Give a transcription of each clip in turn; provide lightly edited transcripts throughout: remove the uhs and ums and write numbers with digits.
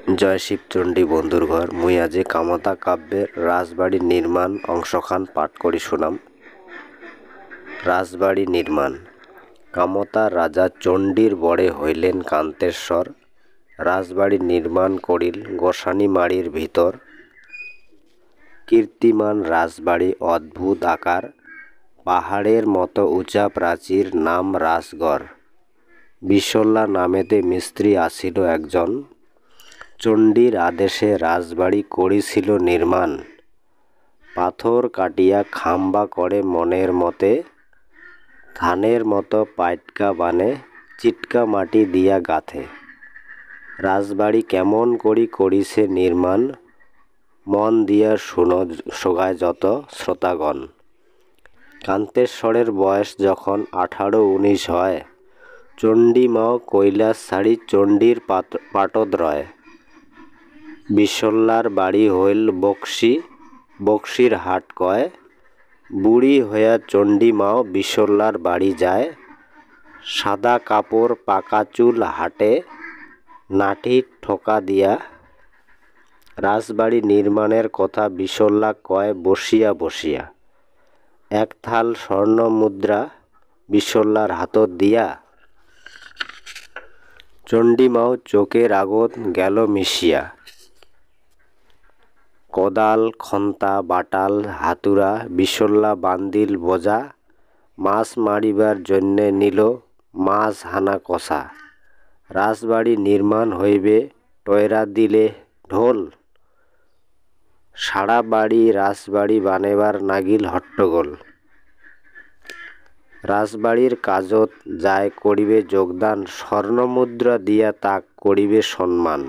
জয় শিবচণ্ডী বন্ধুর ঘর। মুই আজি কামতা কাব্যের রাজবাড়ি নির্মাণ অংশখান পাঠ করি শুনাম। রাজবাড়ি নির্মাণ। কামতা রাজা চণ্ডীর বড়ে হইলেন কান্তেশ্বর। রাজবাড়ি নির্মাণ করিল গোসানিমারির ভিতর। কীর্তিমান রাজবাড়ি অদ্ভুত আকার, পাহাড়ের মতো উঁচা প্রাচীর, নাম রাজগড়। বিশল্যা নামেতে মিস্ত্রি আসিল একজন, চণ্ডীর আদেশে রাজবাড়ি করিছিল নির্মাণ। পাথর কাটিয়া খাম্বা করে মনের মতে, ধানের মতো পাইটকা বানে, চিটকা মাটি দিয়া গাথে। রাজবাড়ি কেমন করি করিছে নির্মাণ, মন দিয়া শুনো সোগায় যত শ্রোতাগণ। কান্তেশ্বরের বয়স যখন 18-19 হয়, চণ্ডী মাও কৈলাস ছাড়ি চণ্ডীর পাটদ্রয়। বিশল্যার বাড়ি হইল বক্সি, বক্সির হাট কয়। বুড়ি হইয়া চণ্ডী মাও বিশল্যার বাড়ি যায়। সাদা কাপড় পাকা চুল হাটে, নাঠি ঠোকা দিয়া। রাজবাড়ি নির্মাণের কথা বিশল্যা কয় বসিয়া বসিয়া। এক থাল স্বর্ণ মুদ্রা বিশল্যার হাতত দিয়া, চণ্ডী মাও চোখের আগত গেল মিশিয়া। কোদাল খন্তা বাটাল হাতুড়া বিশল্যা বান্ধিল বোঝা, মাছ মারিবার জন্যে নিল মাছ হানা কষা। রাজবাড়ি নির্মাণ হইবে টয়রা দিলে ঢোল, সারা বাড়ি রাজবাড়ি বানেবার নাগিল হট্টগোল। রাজবাড়ির কাজত যায় করিবে যোগদান, স্বর্ণমুদ্রা দিয়া তাক করিবে সম্মান।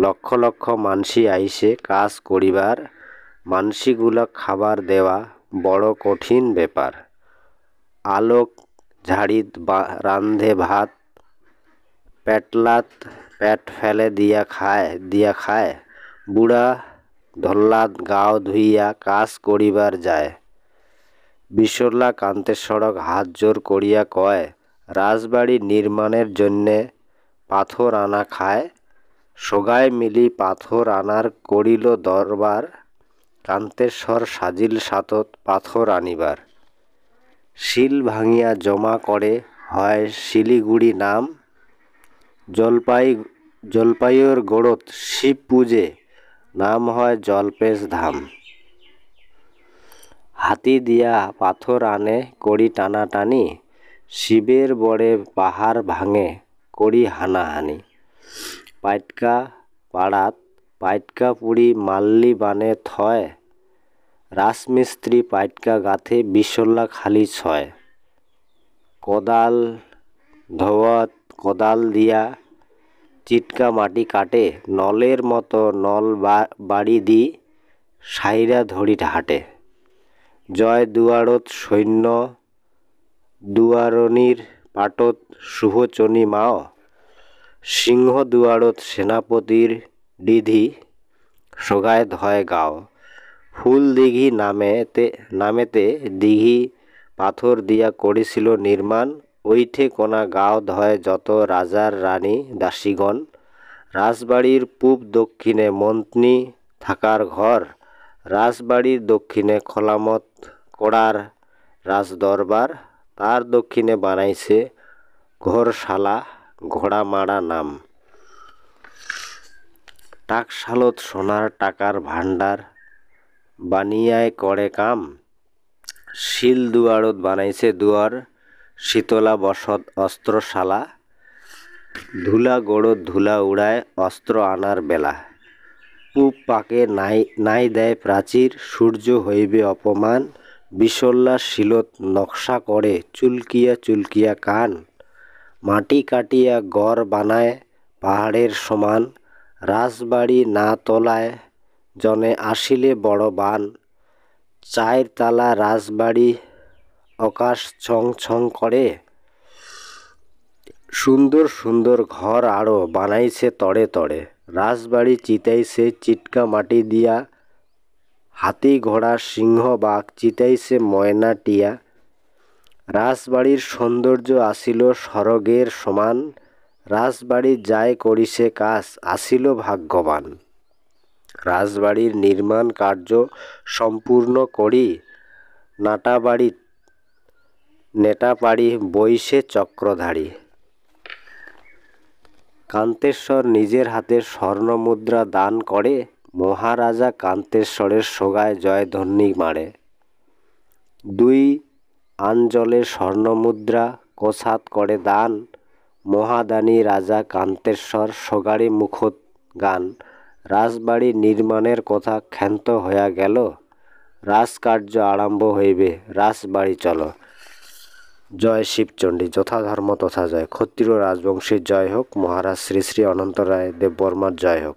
লক্ষ লক্ষ মানসি আইসে কাজ করিবার, মানসিগুলা খাবার দেওয়া বড় কঠিন ব্যাপার। আলোক ঝাড়িত রান্ধে ভাত, পেটলাত পেট ফেলে দিয়া খায়। বুড়া ধল্লাত গাও ধুইয়া কাজ করিবার যায়। বিশল্যা কান্তেশ্বরক হাত জোর করিয়া কয়, রাজবাড়ি নির্মাণের জন্যে পাথর আনা খায়। সোগায় মিলি পাথর আনার করিল দরবার, কান্তেশ্বর সাজিল সাতত পাথর আনিবার। শিল ভাঙিয়া জমা করে হয় শিলিগুড়ি নাম, জলপাইয়ের গোড়ত শিব পূজে নাম হয় জল্পেশ ধাম। হাতি দিয়া পাথর আনে করি টানাটানি, শিবের বড়ে পাহাড় ভাঙে করি হানাহানি। পাইটকা পাড়াত পাইটকা পুড়ি মাল্লি বানে থয়, রাজমিস্ত্রি পাইটকা গাথে বিশল্যা খালি ছয়। কোদাল ধোয়াত কোদাল দিয়া চিটকা মাটি কাটে, নলের মতো নল বাড়ি দি সাইরা ধরি হাটে। জয় দুয়ারত সৈন্য দুয়ারনির পাটত শুভচনী মাও, সিংহ দুয়ারত সেনাপতির ডিধি সোগায় ধয় গাও। ফুল দিঘি নামেতে দিঘি পাথর দিয়া করেছিল নির্মাণ, ওইঠে কোনা গাও ধয় যত রাজার রানী দাসীগণ। রাজবাড়ির পূব দক্ষিণে মন্ত্রী থাকার ঘর, রাজবাড়ির দক্ষিণে খোলামত কোড়ার রাজদরবার, তার দক্ষিণে বানাইছে ঘোরশালা ঘোড়ামারা নাম। টাকশালত সোনার টাকার ভাণ্ডার বানিয়ায় করে কাম। শিল দুয়ারত বানাইছে দুয়ার, শীতলা বসত অস্ত্রশালা। ধুলা গোড়ত ধুলা উড়ায় অস্ত্র আনার বেলা। পূব পাকে নাই দেয় প্রাচীর, সূর্য হইবে অপমান। বিশল্যা শিলত নকশা করে চুলকিয়া চুলকিয়া কান। মাটি কাটিয়া গড় বানায় পাহাড়ের সমান, রাজবাড়ি না তোলায় জনে আসিলে বড় বান। 4 তালা রাজবাড়ি আকাশ ছং ছং করে, সুন্দর সুন্দর ঘর আরো বানাইছে তড়ে তড়ে। রাজবাড়ি চিতাইছে চিটকা মাটি দিয়া, হাতি ঘোড়া সিংহ বাঘ চিতাইছে ময়না টিয়া। রাজবাড়ির সৌন্দর্য আসিল স্বর্গের সমান, রাজবাড়ি যায় করিছে কাজ, আসিল ভাগ্যবান। রাজবাড়ির নির্মাণ কার্য সম্পূর্ণ করি নেটাপাড়ি বইসে চক্রধারী। কান্তেশ্বর নিজের হাতে স্বর্ণমুদ্রা দান করে, মহারাজা কান্তেশ্বরের সোগায় জয়ধ্বনি মারে। 2 আঞ্জলে স্বর্ণমুদ্রা কোষাত করে দান, মহাদানী রাজা কান্তেশ্বর সোগাড়ি মুখত গান। রাজবাড়ি নির্মাণের কথা ক্ষান্ত হইয়া গেল, রাজকার্য আরম্ভ হইবে, রাজবাড়ি চলো। জয় শিবচণ্ডী। যথা ধর্ম তথা জয়। ক্ষত্রিয় রাজবংশীর জয় হোক। মহারাজ শ্রী শ্রী অনন্ত রায় দেববর্মার জয় হোক।